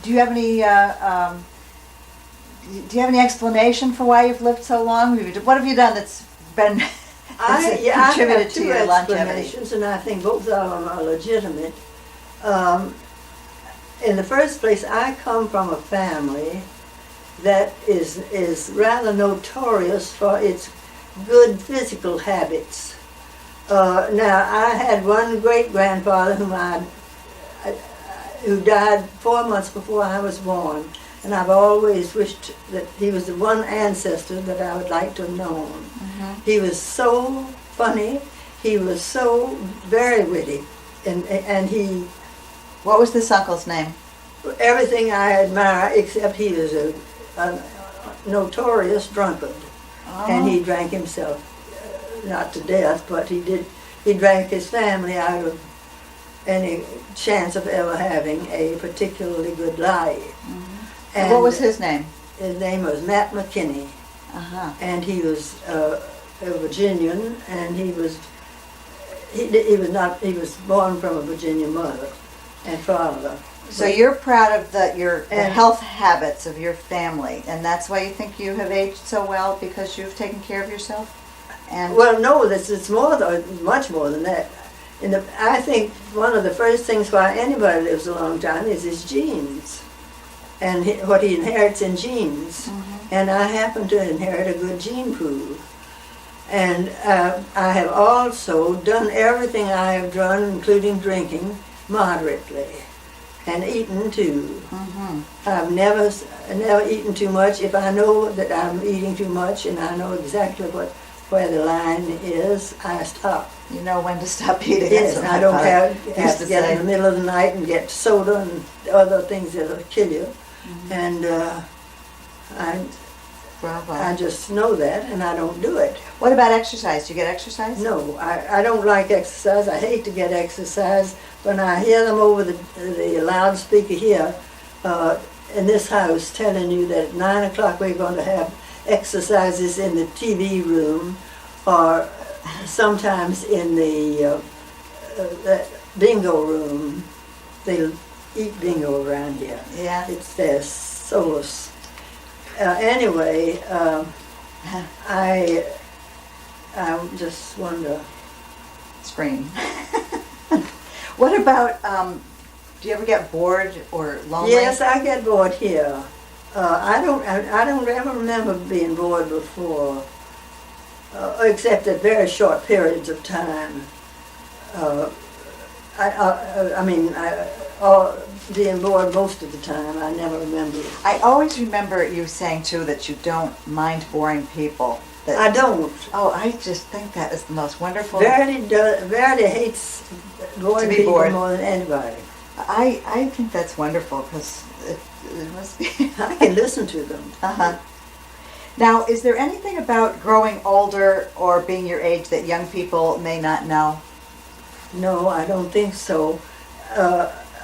do you have any explanation for why you've lived so long? What have you done that's been I contributed have to two your longevity? explanations, and I think both of them are legitimate. In the first place, I come from a family that is rather notorious for its good physical habits. Now, I had one great-grandfather who died 4 months before I was born, and I've always wished that he was the one ancestor that I would like to have known. Mm-hmm. He was so funny, he was so very witty, and he, What was this uncle's name? everything I admire, except he was a notorious drunkard. And he drank himself, not to death, but he drank his family out of any chance of ever having a particularly good life. And what was his name? His name was Matt McKinney, Uh-huh. and he was a Virginian, and he was born from a Virginia mother and father. So you're proud of the And- health habits of your family, and that's why you think you have aged so well, because you've taken care of yourself? And Well, no, it's much more than that. I think one of the first things why anybody lives a long time is his genes, and what he inherits in genes. And I happen to inherit a good gene pool. And I have also done everything I have done, including drinking, moderately, and eaten too. I've never eaten too much. If I know that I'm eating too much and I know exactly where the line is, I stop. You know when to stop eating. Yes, That's what I my don't father have used to to get say. in the middle of the night and get soda and other things that'll kill you. And Bravo. I just know that, and I don't do it. What about exercise? Do you get exercise? No, I don't like exercise. I hate to get exercise. When I hear them over the loudspeaker here in this house telling you that at 9 o'clock we're going to have exercises in the TV room, or sometimes in the bingo room. They eat bingo around here. Yeah. It's their solace. Anyway, I just wonder. Scream. What about, do you ever get bored or lonely? Yes, I get bored here. I don't ever remember being bored before, except at very short periods of time. Being bored most of the time, I never remember. I always remember you saying too that you don't mind boring people. That, I don't. Oh, I just think that is the most wonderful. Verity hates boring To be people bored. more than anybody. I think that's wonderful because it must be. I can listen to them. Uh-huh. Now, is there anything about growing older or being your age that young people may not know? No, I don't think so.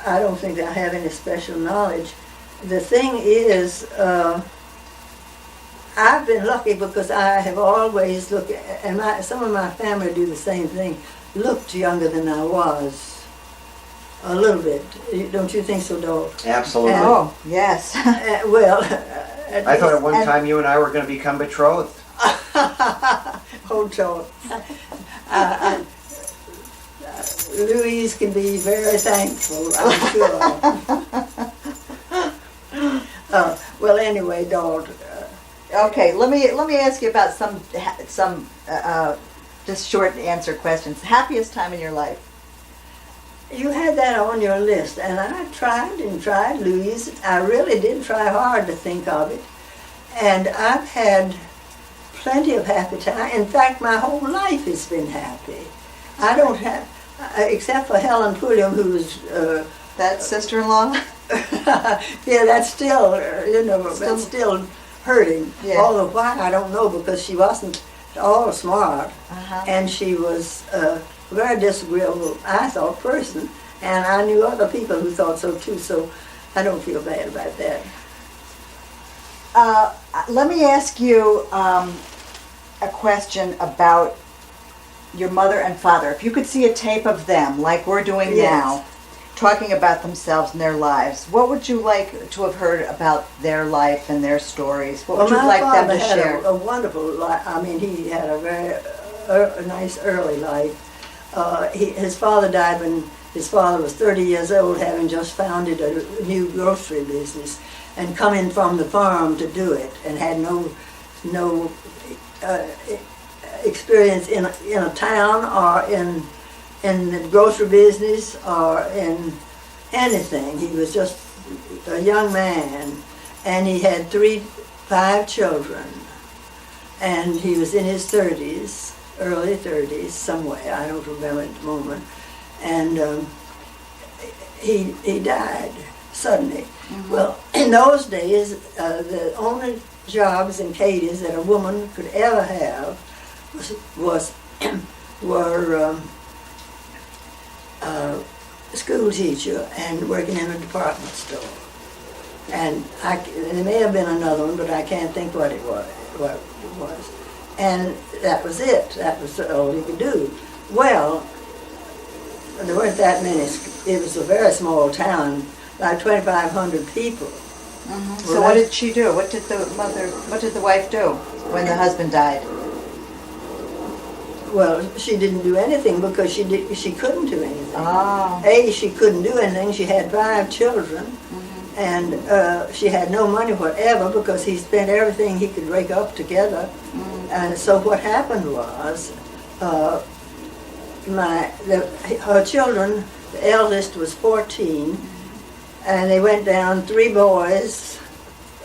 I don't think I have any special knowledge. The thing is, I've been lucky because I have always looked, and some of my family do the same thing, looked younger than I was. A little bit. Don't you think so, Dalton? Absolutely. Oh, yes. Well, I thought at one and- time you and I were going to become betrothed. Hold on. Louise can be very thankful, I'm sure. Well, anyway, Dalton. Okay, let me ask you about some just short answer questions. Happiest time in your life? You had that on your list, and I tried and tried, Louise. I really did try hard to think of it. And I've had plenty of happy time. In fact, my whole life has been happy. I don't have, except for Helen Pulliam, who's, That sister-in-law? yeah, that's still, that's still hurting. Yeah. Although why, I don't know, because she wasn't at all smart. Uh-huh. And she was a very disagreeable, I thought, person. And I knew other people who thought so too, so I don't feel bad about that. Let me ask you a question about your mother and father. If you could see a tape of them, like we're doing Yes. now, talking about themselves and their lives, what would you like to have heard about their life and their stories? What would you like them to had share? a wonderful life. I mean, he had a very nice early life. His father died when his father was 30 years old, having just founded a new grocery business, and come in from the farm to do it, and had no experience in a town or in the grocery business or in anything. He was just a young man, and he had 5 children, and he was in his 30s, early 30s, somewhere, I don't remember at the moment, and he died suddenly. Mm-hmm. Well, in those days, the only jobs in Katie's that a woman could ever have were school teacher and working in a department store. And there may have been another one, but I can't think what it was. And that was it. That was all he could do. Well, there weren't that many. It was a very small town, about 2,500 people. Mm-hmm. So what did she do? What did the wife do when the husband died? Well, she didn't do anything because she couldn't do anything. Oh. She couldn't do anything. She had 5 children, And she had no money whatever because he spent everything he could rake up together. And so what happened was, her children, the eldest was 14, and they went down, 3 boys.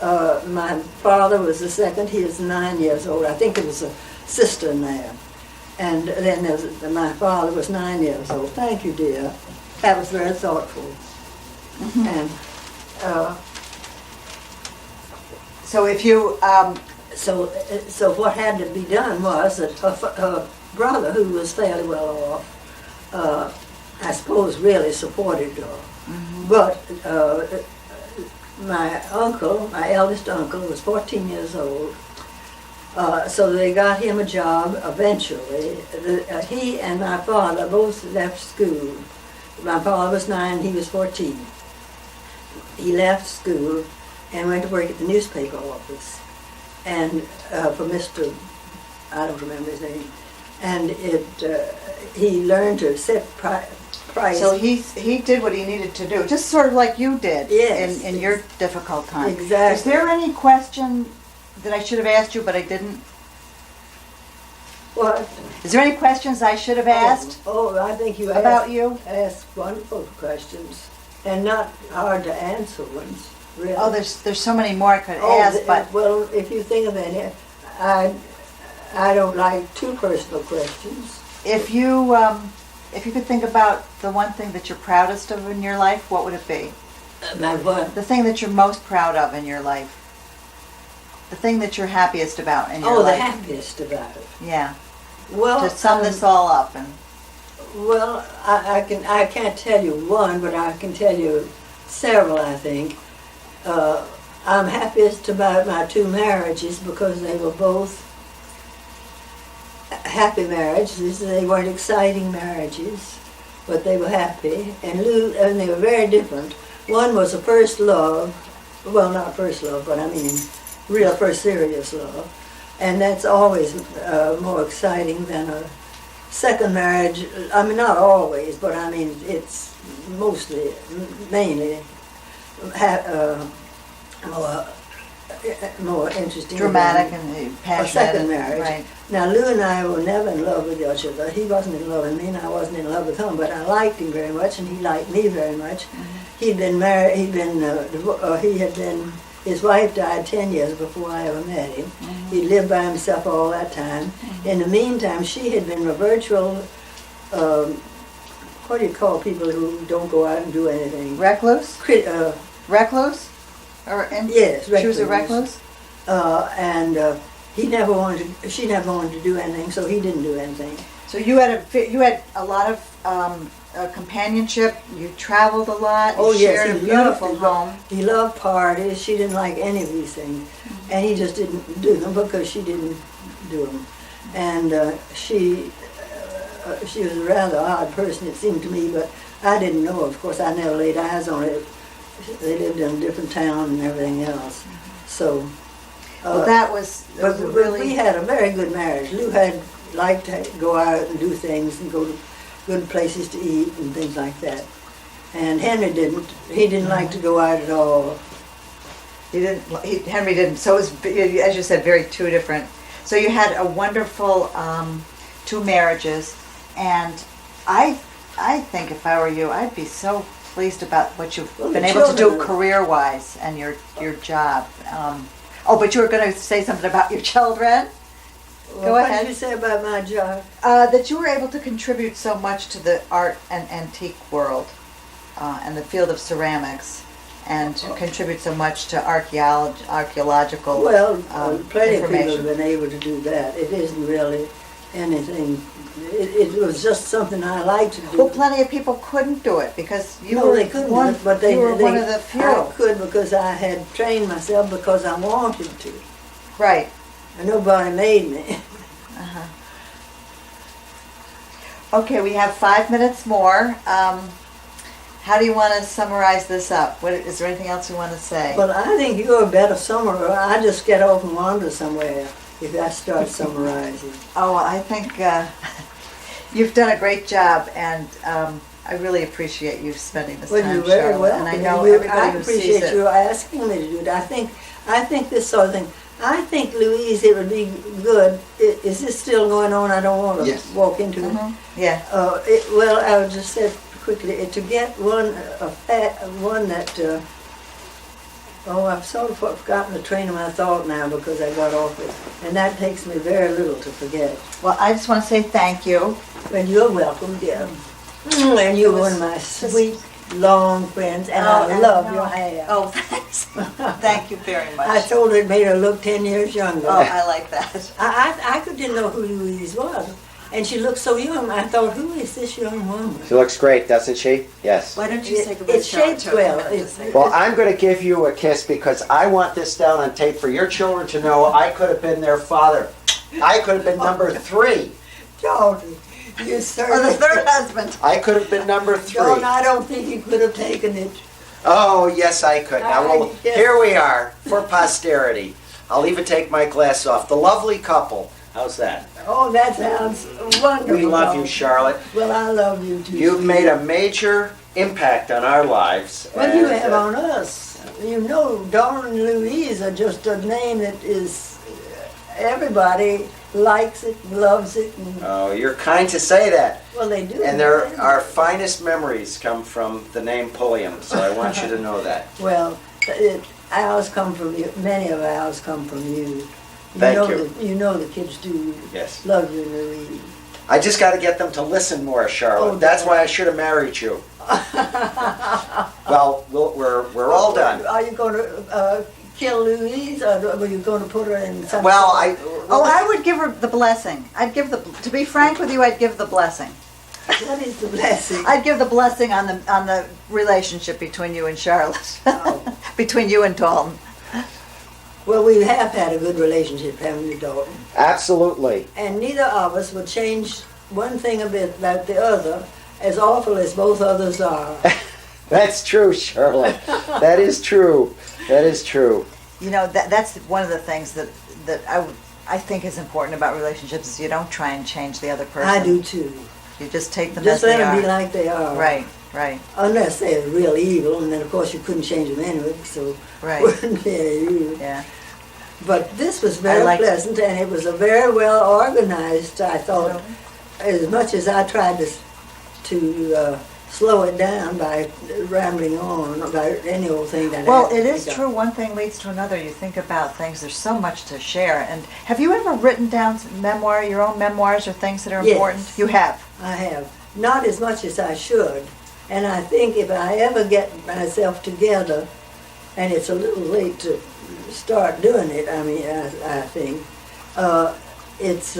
My father was the second, he was 9 years old. I think there was a sister in there. And then my father was 9 years old. Thank you, dear. That was very thoughtful. And So if you, so what had to be done was that her brother, who was fairly well off, I suppose really supported her. But my uncle, my eldest uncle, was 14 years old. So they got him a job eventually. He and my father both left school. My father was 9, he was 14. He left school and went to work at the newspaper office, and for Mr. I don't remember his name. And he learned to set price. so he did what he needed to do, just sort of like you did Yes. in your difficult time. Exactly. Is there any question that I should have asked you, but I didn't? What? Is there any questions I should have asked Oh, I think you about you? asked wonderful questions, and not hard to answer ones, really. Oh, there's so many more I could ask, but Well, if you think of any, I don't like too personal questions. if you could think about the one thing that you're proudest of in your life, what would it be? My what? The thing that you're most proud of in your life. The thing that you're happiest about in your Oh, the life. happiest about it. Yeah. Well, To sum this all up, and well, I can't tell you one, but I can tell you several. I think I'm happiest about my 2 marriages because they were both happy marriages. They weren't exciting marriages, but they were happy, and they were very different. One was a first love, well, not first love, but I mean real first serious love, and that's always more exciting than a second marriage. I mean, not always, but I mean it's mainly more interesting. dramatic than and a passionate. second marriage. Right. Now, Lou and I were never in love with each other. He wasn't in love with me, and I wasn't in love with him. But I liked him very much, and he liked me very much. He'd been married. He had been. His wife died 10 years before I ever met him. He lived by himself all that time. In the meantime, she had been a virtual. What do you call people who don't go out and do anything? Recluse? Recluse? Yes, She was a recluse. recluse? And he never wanted. She never wanted to do anything, so he didn't do anything. So you had a lot of companionship. You traveled a lot. Oh, you yes, shared a he beautiful loved- home. He loved parties. She didn't like any of these things, and he just didn't do them because she didn't do them. And she was a rather odd person, it seemed to me, but I didn't know. Of course, I never laid eyes on her. They lived in a different town and everything else. So, Well, that was but really. we had a very good marriage. Lou liked to go out and do things and go to good places to eat and things like that. And Henry didn't. He didn't like to go out at all. Henry didn't. So it was, as you said, very two different. So you had a wonderful 2 marriages, and I think if I were you, I'd be so pleased about what you've Well, been the able to do children- career-wise and your job. But you were going to say something about your children. Well, Go what ahead. did you say about my job? That you were able to contribute so much to the art and antique world and the field of ceramics, and to contribute so much to archaeological Well, plenty of people information. have been able to do that. It isn't really anything. It was just something I liked to do. Well, plenty of people couldn't do it because you No, were they couldn't, one, but they you were they- one of the few. I could because I had trained myself because I wanted to. Right. And nobody made me. Okay, we have 5 minutes more. How do you want to summarize this up? Is there anything else you want to say? But I think you're a better summarer. I just get off and wander somewhere if I start summarizing. Oh, well, I think you've done a great job, and I really appreciate you spending this Well, time, you're very Charlotte. welcome. And I know You- everybody I who sees appreciate it. you asking me to do it. I think this sort of thing. I think, Louise, it would be good. Is this still going on? I don't want to Yes. walk into it. Yeah. Well, I would just say quickly to get one that. I've sort of forgotten the train of my thought now because I got off it, and that takes me very little to forget it. Well, I just want to say thank you. Well, you're welcome, dear. And you're one of my sweet, long friends, and I love your hair. Oh, thanks. Thank you very much. I told her it made her look 10 years younger. Oh, I like that. I didn't know who Louise was, and she looked so young. I thought, who is this young woman? She looks great, doesn't she? Yes. Why don't you say goodbye, It's Charlotte, shaped to well. everyone? It's- Just say- Well, I'm going to give you a kiss because I want this down on tape for your children to know I could have been their father. I could have been number 3. Jordan, you Or certainly. the third husband. I could have been number 3. Jordan, I don't think you could have taken it. Oh, yes, I could. Now, well, Yes. here we are for posterity. I'll even take my glasses off. The lovely couple. How's that? Oh, that sounds wonderful. We love you, Charlotte. Well, I love you too. You've made a major impact on our lives. Well, you and, have on us. You know, Dawn and Louise are just a name that is, everybody likes it, loves it, and, Oh, you're kind to say that. well, they do. And our finest memories come from the name Pulliam, so I want you to know that. Well, ours come from you, many of ours come from you. Thank know you. You know the kids do Yes. love you, Louise. I just got to get them to listen more, Charlotte. Oh, That's dear. why I should have married you. Well, we're all done. Are you going to kill Louise, or are you going to put her in some? Well, Oh, I would give her the blessing. To be frank with you, I'd give the blessing. What is the blessing? I'd give the blessing on the relationship between you and Charlotte. Oh. Between you and Dalton. Well, we have had a good relationship, haven't we, Dalton? Absolutely. And neither of us would change one thing a bit about the other, as awful as both others are. That's true, Charlotte. That is true. That is true. You know, that's one of the things that I think is important about relationships is you don't try and change the other person. I do too. You just take them Just as let they them are. be like they are. Right, right, Unless they're real evil, and then of course you couldn't change them anyway, so right. wouldn't be any use. Yeah. But this was very liked it. pleasant, and it was a very well organized, I thought, as much as I tried to slow it down by rambling on about any old thing that Well, happened. it is true. One thing leads to another. You think about things. There's so much to share. And have you ever written down your own memoirs or things that are Yes. important? You have. I have. Not as much as I should. And I think if I ever get myself together, and it's a little late to start doing it, I mean, I think, it's,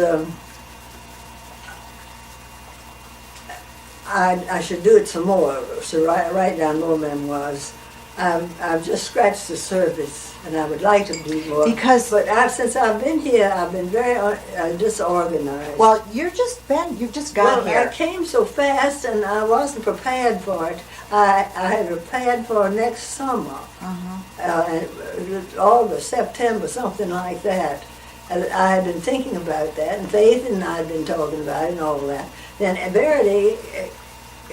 I should do it some more, so write down more memoirs. I've just scratched the surface, and I would like to do more. But since I've been here, I've been very disorganized. Well, you've just got Well, here. I came so fast and I wasn't prepared for it. I had prepared for next summer, August, September, something like that. And I had been thinking about that, and Faith and I had been talking about it and all that. Then Verity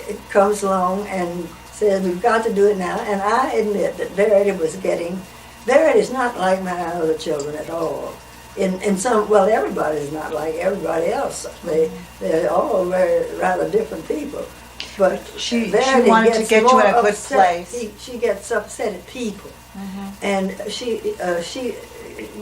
it comes along and says, we've got to do it now. And I admit that Verity's not like my other children at all. In some, well, everybody's not like everybody else. They're all rather different people. But She Verity wanted to gets get you in a more good upset. place. She gets upset at people, and she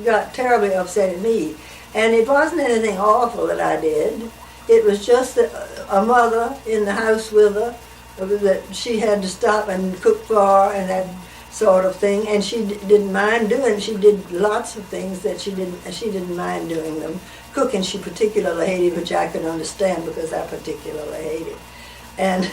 got terribly upset at me. And it wasn't anything awful that I did. It was just that a mother in the house with her that she had to stop and cook for and that sort of thing, and she didn't mind doing. She did lots of things that she didn't mind doing them. Cooking she particularly hated, which I could understand because I particularly hated. And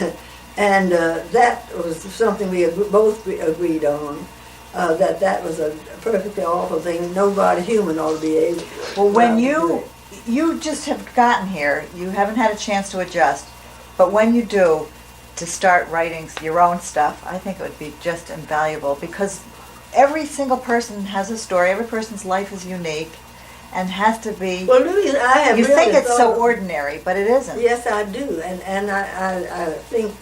that was something we both agreed on. That was a perfectly awful thing. Nobody human ought to be able. Well, when to do you just have gotten here, you haven't had a chance to adjust. But when you do, to start writing your own stuff, I think it would be just invaluable because every single person has a story. Every person's life is unique and has to be. Well, Louise, I have You really think it's so thought- ordinary, but it isn't. Yes, I do, and I think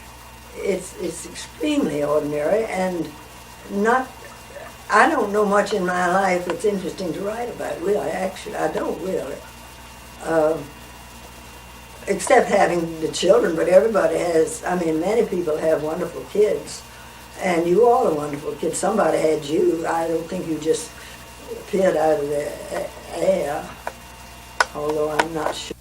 it's extremely ordinary and not. I don't know much in my life that's interesting to write about. Really, actually, I don't really. Except having the children, but everybody has. I mean, many people have wonderful kids, and you all are wonderful kids. Somebody had you. I don't think you just appeared out of the air, although I'm not sure.